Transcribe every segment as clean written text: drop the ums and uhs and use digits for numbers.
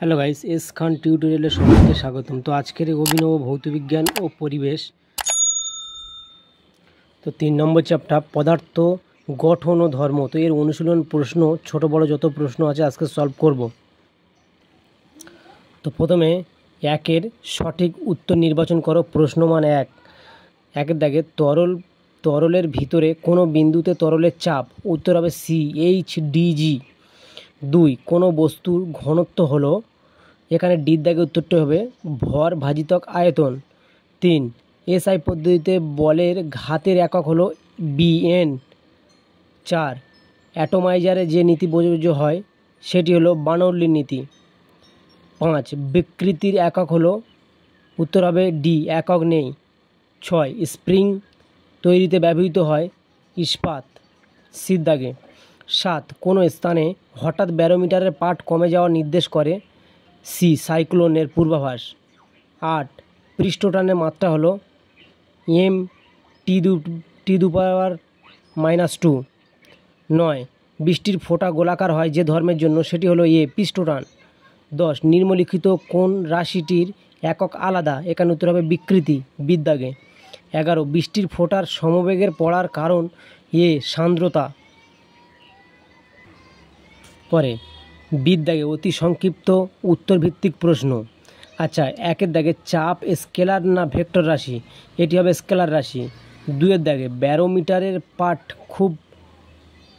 Hello guys, S খান টিউটোরিয়ালে সবাইকে স্বাগতম। তো আজকের এই অভিনব ভৌতবিজ্ঞান ও পরিবেশ, তো 3 নম্বর চ্যাপ্টার পদার্থ গঠন ও ধর্ম। তো এর অনুশীলন প্রশ্ন, ছোট বড় যত প্রশ্ন আছে আজকে সলভ করব। তো প্রথমে একের সঠিক উত্তর নির্বাচন করো। প্রশ্ন মান 1, একের দাগে তরলের ভিতরে কোনো বিন্দুতে তরলের চাপ, উত্তর হবে সি এইচডিজি। 2, কোনো বস্তুর ঘনত্ব হলো, এখানে ডির দাগে উত্তরটি হবে ভর ভাজিতক আয়তন। 3, এসআই পদ্ধতিতে বলের ঘাতের একক হলো বিএন। 4, অ্যাটোমাইজারে যে নীতি প্রযোজ্য হয় সেটি হলো বার্নৌলির নীতি। 5, বিকৃতির একক হলো, উত্তর হবে ডি, একক নেই। 6, স্প্রিং তৈরিতে ব্যবহৃত হয় ইস্পাত, সির দাগে। 7, কোনো স্থানে হঠাৎ ব্যারোমিটারের পাঠ কমে যাওয়া নির্দেশ করে, সি, সাইক্লোনের পূর্বাভাস। 8, পৃষ্ঠটানের মাত্রা হলো এম টি টু পাওয়ার -2। 9, বৃষ্টির ফোঁটা গোলাকার হয় যে ধর্মের জন্য, সেটি হলো এ, পৃষ্ঠটান। 10, নিম্নলিখিত কোন রাশিটির একক আলাদা, এখানে উত্তর হবে বিকৃতি, বিদ্যাগে। 11, বৃষ্টির ফোঁটার সমবেগের পড়ার কারণ এ, সান্দ্রতা। পরে বিদ্যাগে অতি সংক্ষিপ্ত উত্তরভিত্তিক প্রশ্ন। আচ্ছা, একের দাগে চাপ স্কেলার না ভেক্টর রাশি, এটি হবে স্কেলার রাশি। 2-এর দাগে ব্যারোমিটারের পাঠ খুব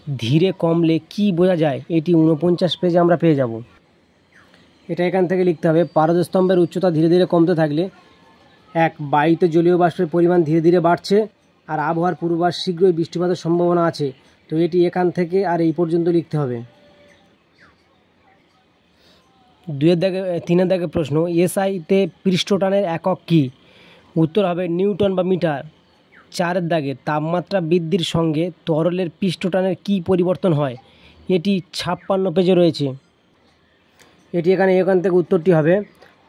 ধীরে কমলে কি বোঝা যায়, এটি 49 পেজে আমরা পেয়ে যাব। এটা এখান থেকে লিখতে হবে, পারদস্তম্ভের উচ্চতা ধীরে ধীরে কমতে থাকলে 1, বায়ুতে জলীয় বাষ্পের পরিমাণ ধীরে ধীরে বাড়ছে, আর আবহাওয়ার পূর্বাভাস শীঘ্রই বৃষ্টিপাতের সম্ভাবনা আছে। তো এটি এখান থেকে আর এই পর্যন্ত লিখতে হবে। 3-এর দাগে প্রশ্ন, এসআইতে পৃষ্ঠটানের একক কী, উত্তর হবে নিউটন বা মিটার। 4-এর দাগে তাপমাত্রা বৃদ্ধির সঙ্গে তরলের পৃষ্ঠটানের কী পরিবর্তন হয়, এটি 56 পেজে রয়েছে। এটি এখান থেকে উত্তরটি হবে,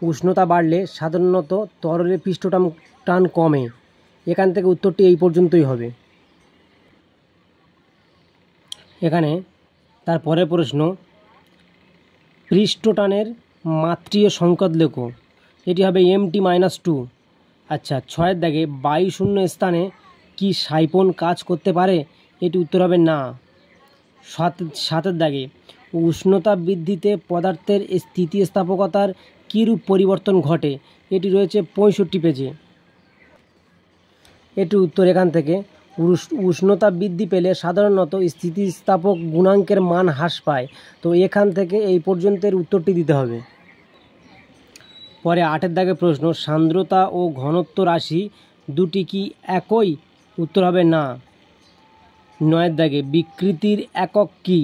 উষ্ণতা বাড়লে সাধারণত তরলের পৃষ্ঠটান কমে। এখান থেকে উত্তরটি এই পর্যন্তই হবে। এখানে তারপরের প্রশ্ন, পৃষ্ঠটানের মাত্রীয় সংকেত লেখো, এটি হবে MT-2। আচ্ছা, 6-এর দাগে বায়ুশূন্য স্থানে কি সাইফন কাজ করতে পারে, এটি উত্তর হবে না। 7-এর দাগে উষ্ণতা বৃদ্ধিতে পদার্থের স্থিতিস্থাপকতার কীরূপ পরিবর্তন ঘটে, এটি রয়েছে 65 পেজে। এটি উত্তর এখান থেকে, উষ্ণতা বৃদ্ধি পেলে সাধারণত স্থিতিস্থাপক গুণাঙ্কের মান হ্রাস পায়। তো এখান থেকে এই পর্যন্তের উত্তরটি দিতে হবে। পরে 8-এর দাগে প্রশ্ন, সান্দ্রতা ও ঘনত্ব রাশি দুটি কি একই, উত্তর হবে না। 9-এর দাগে বিকৃতির একক কি,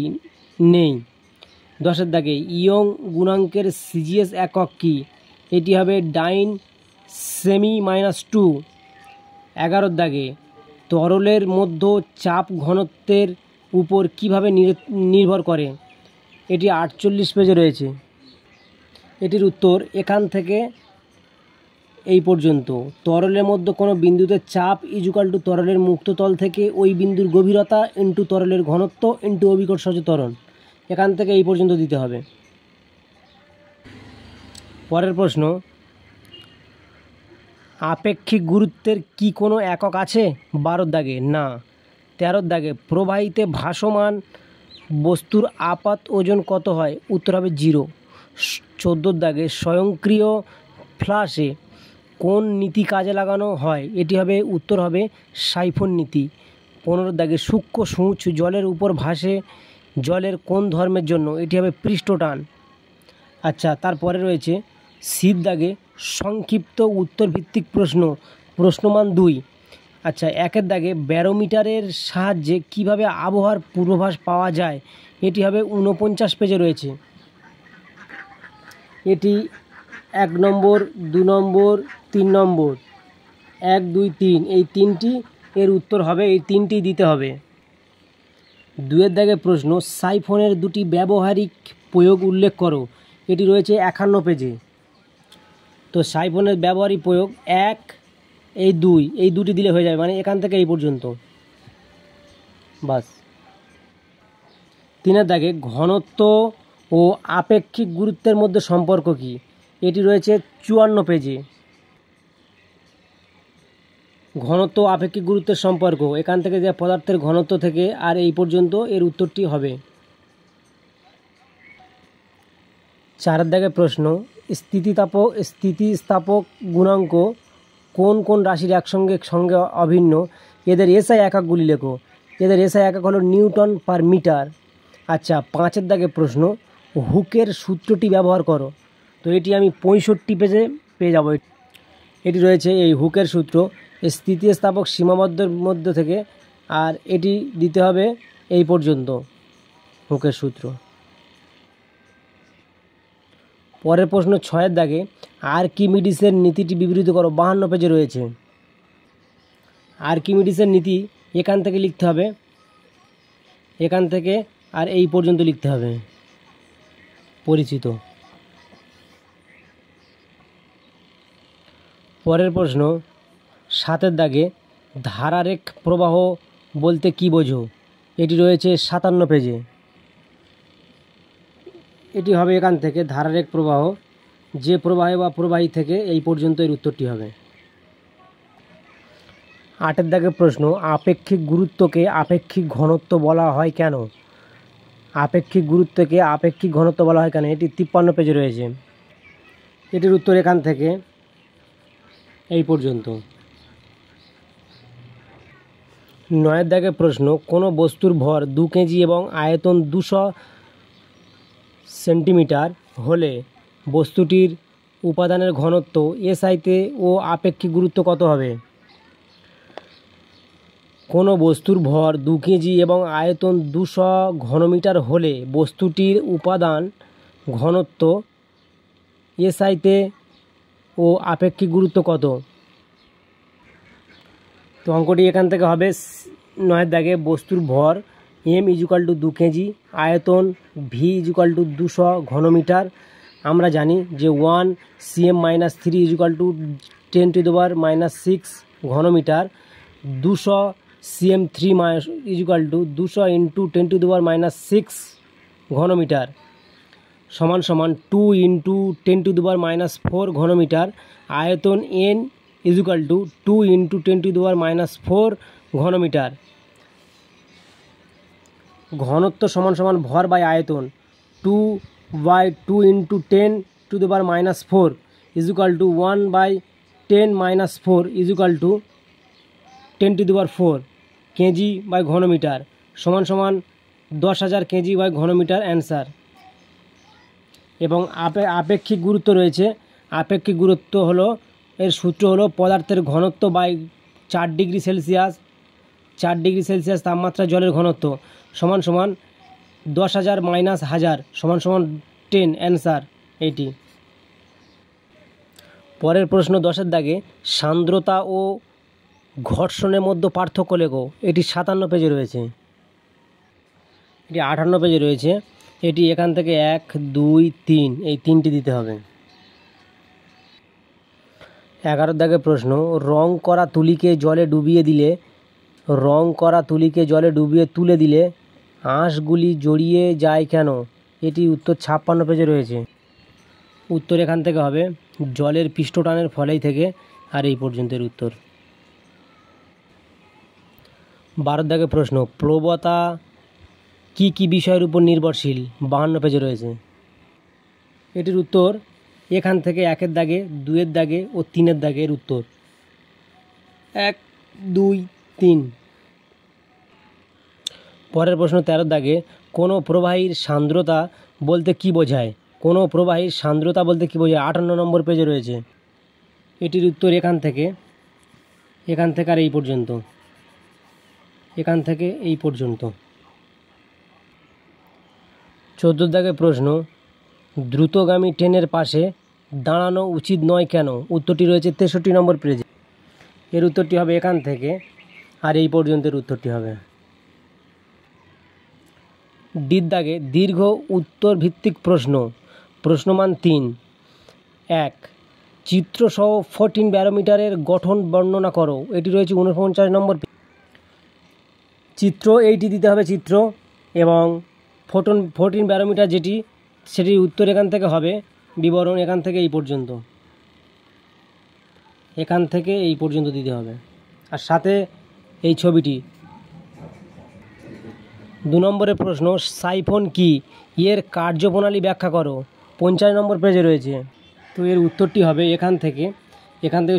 নেই। 10-এর দাগে ইয়ং গুণাঙ্কের সিজিএস একক কি, এটি হবে ডাইন সেমি -2। 11-এর দাগে তরলের মধ্যে চাপ ঘনত্বের উপর কিভাবে নির্ভর করে, এটি 48 পেজে রয়েছে। এটির উত্তর এখান থেকে এই পর্যন্ত। তরলের মধ্যে কোনো বিন্দুতে চাপ = তরলের মুক্ত তল থেকে ওই বিন্দুর গভীরতা ইন্টু তরলের ঘনত্ব ইন্টু অভিকর্ষজ ত্বরণ, এখান থেকে এই পর্যন্ত দিতে হবে। পরের প্রশ্ন, আপেক্ষিক গুরুত্বের কি কোনো একক আছে, 12-এর দাগে না। 13-এর দাগে প্রবাহিতে ভাসমান বস্তুর আপাত ওজন কত হয়, উত্তর হবে 0। 14-এর দাগে স্বয়ংক্রিয় ফ্লাশে কোন নীতি কাজে লাগানো হয়, এটি হবে, উত্তর হবে সাইফন নীতি। 15-এর দাগে সূক্ষ্ম সূঁচ জলের উপর ভাসে জলের কোন ধর্মের জন্য, এটি হবে পৃষ্ঠটান। আচ্ছা, তারপরে রয়েছে সির দাগে সংক্ষিপ্ত উত্তরভিত্তিক প্রশ্ন, প্রশ্নমান 2। আচ্ছা, 1-এর দাগে ব্যারোমিটারের সাহায্যে কিভাবে আবহাওয়ার পূর্বাভাস পাওয়া যায়, এটি হবে 49 পেজে রয়েছে। এটি 1 নম্বর, 2 নম্বর, 3 নম্বর, 1, 2, 3 এই 3টি এর উত্তর হবে, এই 3টি দিতে হবে। 2-এর দাগে প্রশ্ন, সাইফনের দুটি ব্যবহারিক প্রয়োগ উল্লেখ করো, এটি রয়েছে 51 পেজে। তো সাইফনের ব্যবহারিক প্রয়োগ 1, এই 2, এই দুটি দিলে হয়ে যাবে, মানে এখান থেকে এই পর্যন্ত বাস। 3-এর দাগে ঘনত্ব ও আপেক্ষিক গুরুত্বের মধ্যে সম্পর্ক কী? এটি রয়েছে 54 পেজে। ঘনত্ব আপেক্ষিক গুরুত্বের সম্পর্ক, এখান থেকে যে পদার্থের ঘনত্ব থেকে আর এই পর্যন্ত এর উত্তরটি হবে। 4 দাগের প্রশ্ন, স্থিতিস্থাপক গুণাঙ্ক কোন কোন রাশির একসঙ্গে সঙ্গে অভিন্ন, এদের এসআই এককগুলি লেখো। এদের এসআই একক হলো নিউটন পার মিটার। আচ্ছা, 5 দাগের প্রশ্ন, হুকের সূত্রটি ব্যবহার করো। তো এটি আমি 65 পেজে পেয়ে যাব। এটি রয়েছে এই হুকের সূত্র, স্থিতিস্থাপক সীমাবদ্ধের মধ্যে থেকে, আর এটি দিতে হবে এই পর্যন্ত হুকের সূত্র। পরের প্রশ্ন 6 দাগে, আর্কিমিডিসের নীতিটি বিবৃত করো। 52 পেজে রয়েছে। আর্কিমিডিসের নীতি এখান থেকে লিখতে হবে, এখান থেকে আর এই পর্যন্ত লিখতে হবে, পরিচিত। পরের প্রশ্ন 7 দাগে, ধারারেখ প্রবাহ বলতে কী বোঝো? এটি রয়েছে 57 পেজে। এটি হবে এখান থেকে ধারারেখ প্রবাহ, যে প্রবাহে বা প্রবাহী থেকে এই পর্যন্ত এর উত্তরটি হবে। 8 দাগের প্রশ্ন, আপেক্ষিক গুরুত্বকে আপেক্ষিক ঘনত্ব বলা হয় কেন? আপেক্ষিক গুরুত্বকে আপেক্ষিক ঘনত্ব বলা হয় কেন? এটি 53 পেজে রয়েছে। এটির উত্তর এখান থেকে এই পর্যন্ত। 9 দাগের প্রশ্ন, কোনো বস্তুর ভর 2 কেজি এবং আয়তন 200 সেন্টিমিটার হলে বস্তুটির উপাদানের ঘনত্ব এসআইতে ও আপেক্ষিক গুরুত্ব কত হবে? কোনো বস্তুর ভর 2 কেজি এবং আয়তন 200 ঘনমিটার হলে বস্তুটির উপাদান ঘনত্ব এসআইতে ও আপেক্ষিক গুরুত্ব কত? তো অঙ্কটি এখান থেকে হবে 9 দাগে, বস্তুর ভর m = 2 কেজি, আয়তন v = 200 ঘনমিটার। আমরা জানি যে 1 cm-3 = 10⁻⁶ ঘনমিটার। 200 cm3 = 200 × 10⁻⁶ ঘনমিটার সমান সমান 2 × 10⁻⁴ ঘনমিটার। আয়তন n = 2 × 10⁻⁴ ঘনমিটার। ঘনত্ব সমান সমান ভর বাই আয়তন, 2/2 × 10⁻⁴ = 1/10⁻⁴ = 10⁴ কেজি বাই ঘনমিটার সমান সমান 10,000 কেজি বাই ঘনমিটার অ্যান্সার। এবং আপেক্ষিক গুরুত্ব রয়েছে। আপেক্ষিক গুরুত্ব হলো, এর সূত্র হলো পদার্থের ঘনত্ব by 4 degree Celsius, 4 degree Celsius তাপমাত্রা জলের ঘনত্ব সমান সমান 10,000 - 1000 সমান সমান 10 অ্যান্সার এইটি। পরের প্রশ্ন 10 দাগে, সান্দ্রতা ও ঘর্ষণের মধ্যে পার্থক্য লেখো। এটি 57 পেজে রয়েছে। এটি 58 পেজে রয়েছে। এটি এখান থেকে 1, 2, 3 এই 3টি দিতে হবে। 11 দাগের প্রশ্ন, রং করা তুলিকে জলে ডুবিয়ে তুলে দিলে আঁশগুলি জড়িয়ে যায় কেন? এটি উত্তর 56 পেজে রয়েছে। উত্তর এখান থেকে হবে জলের পৃষ্ঠটানের ফলেই থেকে, আর এই পর্যন্তের উত্তর। 12 দাগের প্রশ্ন, প্রবণতা কি কি বিষয়ের উপর নির্ভরশীল? 52 পেজে রয়েছে। এটির উত্তর এখান থেকে 1 দাগে, 2 দাগে ও 3 দাগের উত্তর 1, 2, 3। পরের প্রশ্ন 13 দাগে, কোনো প্রবাহীর সান্দ্রতা বলতে কি বোঝায়? কোনো প্রবাহীর সান্দ্রতা বলতে কি বোঝায়? 58 নম্বর পেজে রয়েছে। এটির উত্তর এখান থেকে আর এই পর্যন্ত, এখান থেকে এই পর্যন্ত। 14 দাগের প্রশ্ন, দ্রুতগামী ট্রেনের পাশে দাঁড়ানো উচিত নয় কেন? উত্তরটি রয়েছে 63 নম্বর পেজে। এর উত্তরটি হবে এখান থেকে আর এই পর্যন্তের উত্তরটি হবে। ডির দাগে, দীর্ঘ উত্তর ভিত্তিক প্রশ্ন, প্রশ্নমান 3। 1, চিত্রসহ 14 ব্যারোমিটারের গঠন বর্ণনা করো। এটি রয়েছে 49 নম্বর। চিত্র এইটি দিতে হবে চিত্র, এবং 14 ব্যারোমিটার যেটি সেটির উত্তর এখান থেকে হবে বিবরণ এখান থেকে এই পর্যন্ত, এখান থেকে এই পর্যন্ত দিতে হবে, আর সাথে এই ছবিটি। 2 নম্বরের প্রশ্ন, সাইফন কি, এর কার্যপ্রণালী ব্যাখ্যা করো। 50 নম্বর পেজে রয়েছে। তো এর উত্তরটি হবে এখান থেকে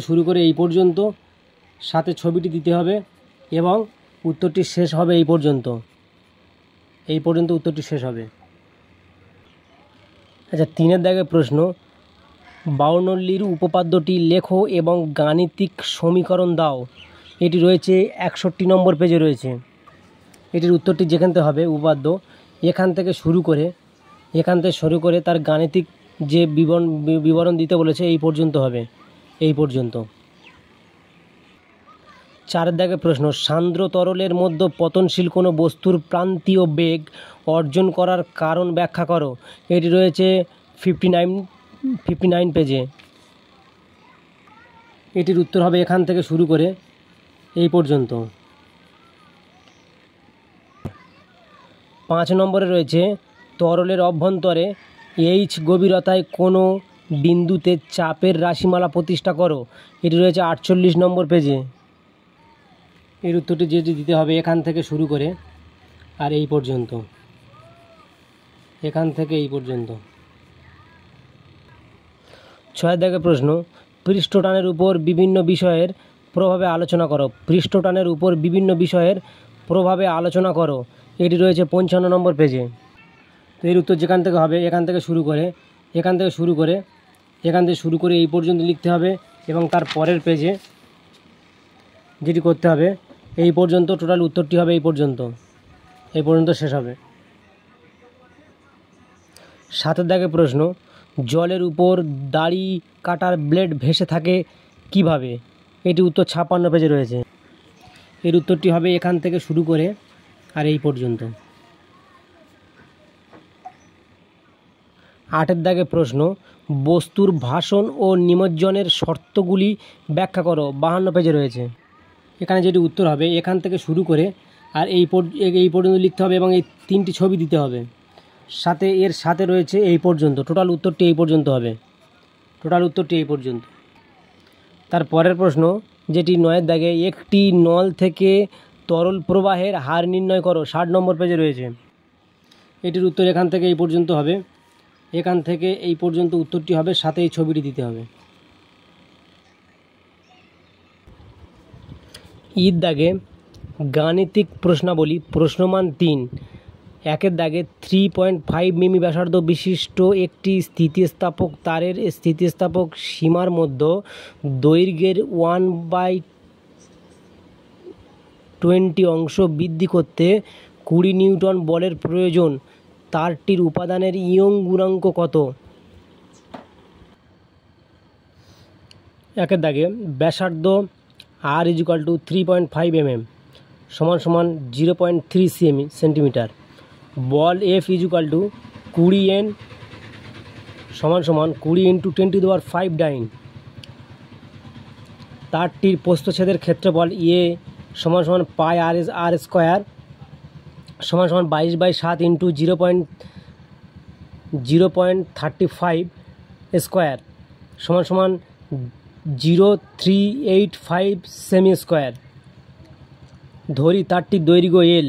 শুরু করে এই পর্যন্ত, সাথে ছবিটি দিতে হবে এবং উত্তরটি শেষ হবে এই পর্যন্ত উত্তরটি শেষ হবে। আচ্ছা, 3 দাগের প্রশ্ন, বাউনল্লির উপপাদ্যটি লেখো এবং গাণিতিক সমীকরণ দাও। এটি রয়েছে 61 নম্বর পেজে রয়েছে। এটির উত্তরটি যেখান থেকে হবে উপপাদ্য, এখান থেকে শুরু করে তার গাণিতিক যে বিবরণ দিতে বলেছে এই পর্যন্ত হবে, এই পর্যন্ত। 4 দাগের প্রশ্ন, সান্দ্র তরলের মধ্যে পতনশীল কোনো বস্তুর প্রান্তীয় বেগ অর্জন করার কারণ ব্যাখ্যা করো। এটি রয়েছে 59 পেজে। এটির উত্তর হবে এখান থেকে শুরু করে এই পর্যন্ত। 5 নম্বরে রয়েছে, তরলের অভ্যন্তরে এইচ গভীরতায় কোনো বিন্দুতে চাপের রাশিমালা প্রতিষ্ঠা করো। এটি রয়েছে 48 নম্বর পেজে। এর উত্তরটি যেটি দিতে হবে এখান থেকে শুরু করে আর এই পর্যন্ত, এখান থেকে এই পর্যন্ত। 6 দাগের প্রশ্ন, পৃষ্ঠটানের উপর বিভিন্ন বিষয়ের প্রভাবে আলোচনা করো। পৃষ্ঠটানের উপর বিভিন্ন বিষয়ের প্রভাবে আলোচনা করো। এটি রয়েছে 55 নম্বর পেজে। তো এর উত্তর যেখান থেকে হবে এখান থেকে শুরু করে এই পর্যন্ত লিখতে হবে এবং তার পরের পেজে যেটি করতে হবে এই পর্যন্ত, টোটাল উত্তরটি হবে এই পর্যন্ত শেষ হবে। 7 দাগের প্রশ্ন, জলের উপর দাড়ি কাটার ব্লেড ভেসে থাকে কিভাবে। এটি উত্তর 56 পেজে রয়েছে। এর উত্তরটি হবে এখান থেকে শুরু করে আর এই পর্যন্ত। 8 দাগের প্রশ্ন, বস্তুর ভাসন ও নিমজ্জনের শর্তগুলি ব্যাখ্যা করো। 52 পেজে রয়েছে। এখানে যেটি উত্তর হবে এখান থেকে শুরু করে আর এই পর্যন্ত লিখতে হবে এবং এই 3টি ছবি দিতে হবে, সাথে এর সাথে রয়েছে এই পর্যন্ত, টোটাল উত্তরটি এই পর্যন্ত হবে, তার পরের প্রশ্ন যেটি 9 দাগে, একটি নল থেকে তরল প্রবাহের হার নির্ণয় করো। 60 নম্বর পেজে রয়েছে। এটির উত্তর এখান থেকে এই পর্যন্ত হবে, এখান থেকে এই পর্যন্ত উত্তরটি হবে, সাথে এই ছবিটি দিতে হবে। ঈদ দাগে গাণিতিক প্রশ্নাবলী, প্রশ্নমান 3। 1 দাগে 3.5 মিমি ব্যাসার্ধ বিশিষ্ট একটি স্থিতিস্থাপক তারের স্থিতিস্থাপক সীমার মধ্যে দৈর্ঘ্যের 1/20 অংশ বৃদ্ধি করতে 20 নিউটন বলের প্রয়োজন। তারটির উপাদানের ইয়ং গুণাঙ্ক কত? 1 দাগে ব্যাসার্ধ r = 3.5 mm = 0.3 সেন্টিমিটার, বল F = 20 N = 20 × 10⁵ ডাইন। তারটির প্রস্থচ্ছেদের ক্ষেত্রফল A = pi r² = 22/7 × 0.035 square = 0.385 semi square. ধরি তারটির দৈর্ঘ্য L,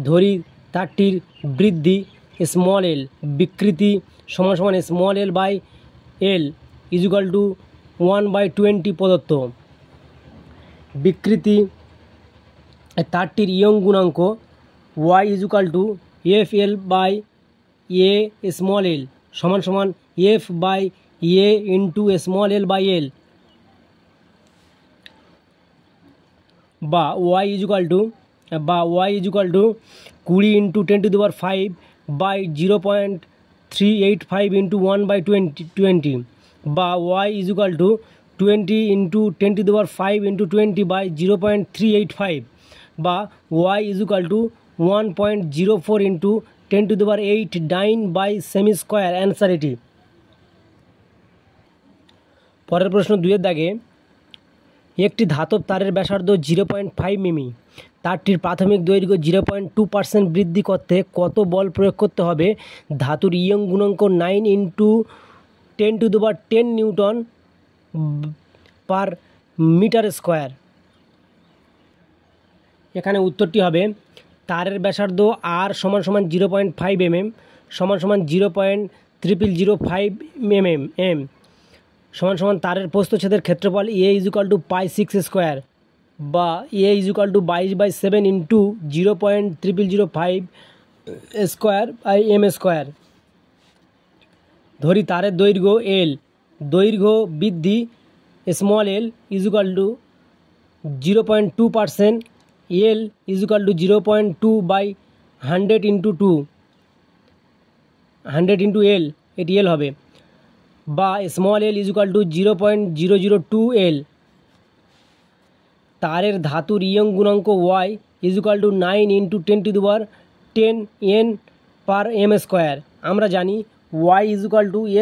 ধরি তারটির বৃদ্ধি স্মল l, বিকৃতি = l/l = 1/20 প্রদত্ত। বিকৃতি তারটির ইয়ং গুণাঙ্ক y = f/a small l = f/a × small l/l, বা y = 20 × 10⁵ by 0.385 × 1/20, বা y = 20 × 10⁵ × 20 by 0.385, বা y = 1.04 × 10⁸ dyne by cm square. Answer এটি। পরের প্রশ্ন 2 দাগে, একটি ধাতব তারের ব্যাসার্ধ 0.5 মিমি, তারটির প্রাথমিক দৈর্ঘ্য 0.2% বৃদ্ধি করতে কত বল প্রয়োগ করতে হবে? ধাতুর ইয়ং গুণাঙ্ক 9 × 10⁻10 নিউটন পার মিটার স্কোয়ার। এখানে উত্তরটি হবে তারের ব্যাসার্ধ R = 0.5 mm = 0.0005 mm তারের প্রস্থচ্ছেদের ক্ষেত্রফল A = π6² বা A = 22/7 × 0.0005 স্কোয়ার বাই m²। ধরি তারের দৈর্ঘ্য L, দৈর্ঘ্য বৃদ্ধি l = 0.2%, L = 0.2/100 × 2, 100 × L, এটি L হবে, বা l = 0.002 L। তারের ধাতুর ইয়ং গুণাঙ্ক Y = 9 × 10⁻10 N পার m²। আমরা জানি Y =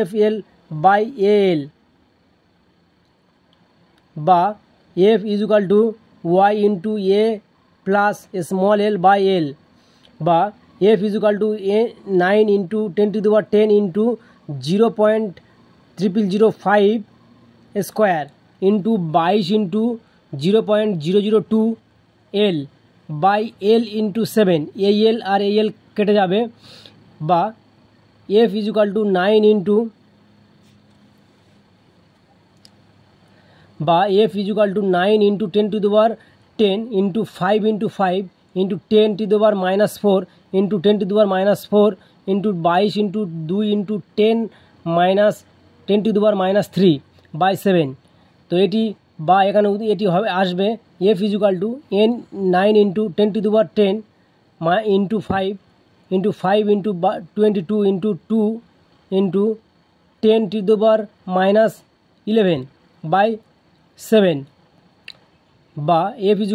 FL/AL বা F = Y × A plus l/L বা F = 9 × 10⁻10 × 0.0005 square into 22 × 0.002 L by L × 7। এই L আর এই L কেটে যাবে, বা F = 9 × বা F = 9 × 10⁻10 × 5 × 5 × 10⁻⁴ × 10⁻⁴ × 22 × 2 × 10⁻³/7। তো এটি বা এখানে এটি হবে আসবে F = 9 × 10⁻10 × 5 × 5 × 22 × 2 × 10⁻11/7 বা F =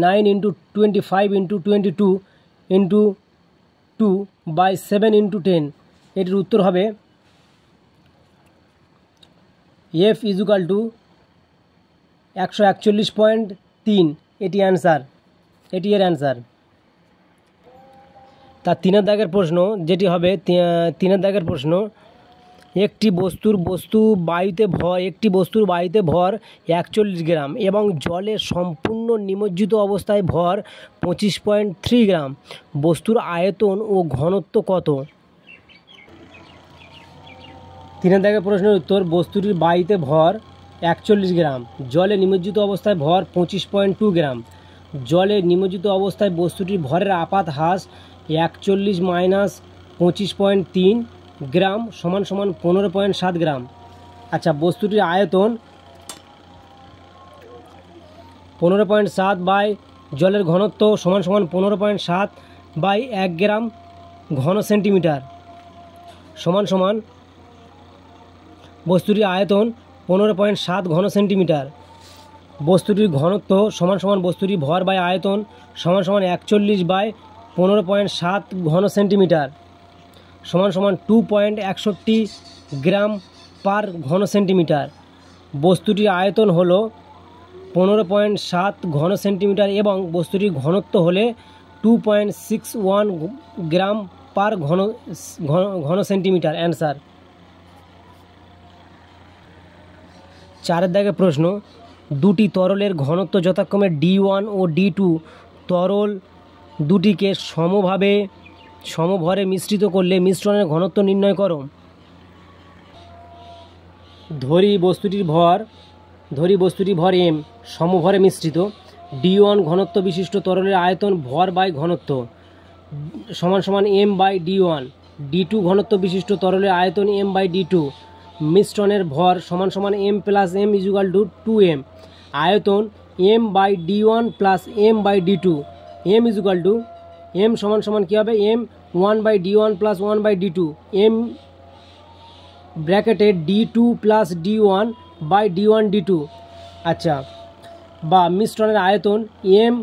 9 × 25 × 22 × 2/7 × 10। এটির উত্তর হবে F = 141.3। এটি অ্যান্সার, এটি এর অ্যান্সার। তার 3 দাগের প্রশ্ন যেটি হবে 3 দাগের প্রশ্ন, একটি বস্তুর বায়ুতে ভর 41 গ্রাম এবং জলে সম্পূর্ণ নিমজ্জিত অবস্থায় ভর 25.3 গ্রাম। বস্তুর আয়তন ও ঘনত্ব কত? 3 দাগের প্রশ্নের উত্তর, বস্তুটির বায়ুতে ভর 41 গ্রাম, জলে নিমজ্জিত অবস্থায় ভর 25.2 গ্রাম। জলে নিমজ্জিত অবস্থায় বস্তুটির ভরের আপাত হ্রাস 41 - 25.3 গ্রাম = 15.7 গ্রাম। আচ্ছা, বস্তুটির আয়তন 15.7 বাই জলের ঘনত্ব = 15.7 বাই 1 গ্রাম ঘন সেন্টিমিটার সমান বস্তুটির আয়তন 15.7 ঘন সেন্টিমিটার। বস্তুটির ঘনত্ব = বস্তুটির ভর বাই আয়তন = 41 বাই 15.7 ঘন সেন্টিমিটার = 2.61 গ্রাম পার ঘন সেন্টিমিটার। বস্তুটির আয়তন হলো 15.7 ঘন সেন্টিমিটার এবং বস্তুটির ঘনত্ব হলে 2.61 গ্রাম পার ঘন সেন্টিমিটার। অ্যান্সার। 4 দাগের প্রশ্ন, দুটি তরলের ঘনত্ব যথাক্রমে D1 ও D2। তরল দুটিকে সমভরে মিশ্রিত করলে মিশ্রণের ঘনত্ব নির্ণয় করো। ধরি বস্তুটির ভর m, সমভরে মিশ্রিত। D1 ঘনত্ব বিশিষ্ট তরলের আয়তন ভর বাই ঘনত্ব = m/D1। D2 ঘনত্ব বিশিষ্ট তরলের আয়তন m/D2। মিশ্রণের ভর = m + m = 2m। আয়তন m/D1 + m/D2। m = কী হবে? m 1/D1 + 1/D2। m ব্র্যাকেটে D2 + D1/D1/D2। আচ্ছা, বা মিশ্রণের আয়তন m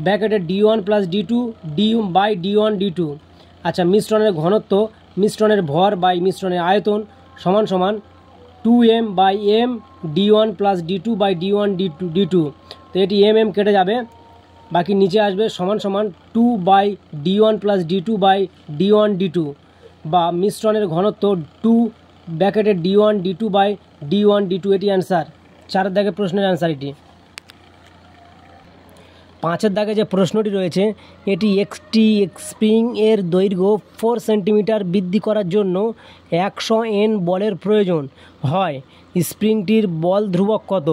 ব্র্যাকেটে D1 + D2 D/D1/D2। আচ্ছা, মিশ্রণের ঘনত্ব মিশ্রণের ভর বাই মিশ্রণের আয়তন = 2m/m D1 + D2/D1/D2 তো এটি কেটে যাবে, বাকি নিচে আসবে সমান সমান 2/d1 + d2 d1 d2, বা মিশ্রণের ঘনত্ব 2 ব্র্যাকেটে d1 d2 d1 d2। এটি অ্যান্সার, 4 দাগের প্রশ্নের অ্যান্সার এটি। 5 দাগে যে প্রশ্নটি রয়েছে, এটি একটি স্প্রিং এর দৈর্ঘ্য 4 সেন্টিমিটার বৃদ্ধি করার জন্য 100 N বলের প্রয়োজন হয়, স্প্রিংটির বল ধ্রুবক কত?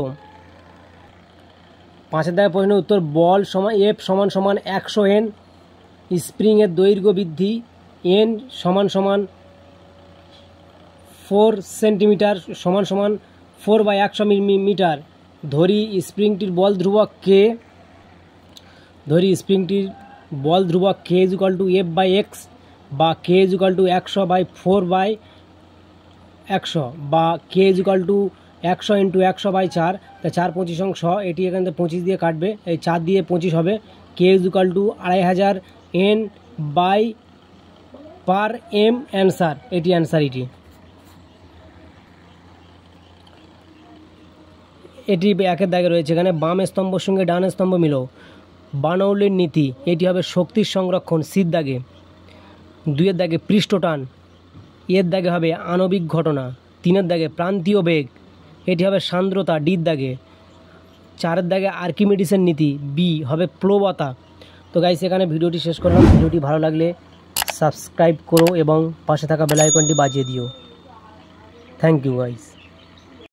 5 দাগের প্রশ্নের উত্তর, বল সমান F সমান সমান 100 N, স্প্রিংয়ের দৈর্ঘ্য বৃদ্ধি N সমান সমান 4 সেন্টিমিটার সমান সমান 4/100 মিটার। ধরি স্প্রিংটির বল ধ্রুবক K, ধরি স্প্রিংটির বল ধ্রুবক K = F/x, বা K = 100/4/100, বা K = 100 × 100/4, তা 4 25 অংশ, এটি এখান থেকে 25 দিয়ে কাটবে, এই 4 দিয়ে 25 হবে। K = 2500 N/m অ্যান্সার, এটি অ্যান্সার এটি। এটি 1 দাগে রয়েছে, এখানে বাম স্তম্ভের সঙ্গে ডান স্তম্ভ মিলো, বার্নৌলির নীতি, এটি হবে শক্তির সংরক্ষণ, সির দাগে। 2 দাগে পৃষ্ঠটান, এর দাগে হবে আণবিক ঘটনা। 3 দাগে প্রান্তীয় বেগ, এটি হবে সান্দ্রতা, ডির দাগে। 4 দাগে আর্কিমিডিসের নীতি, বি হবে প্লবতা। তো গাইস, এখানে ভিডিওটি শেষ করলাম। ভিডিওটি ভালো লাগলে সাবস্ক্রাইব করো এবং পাশে থাকা বেল আইকনটি বাজিয়ে দিও। Thank you guys.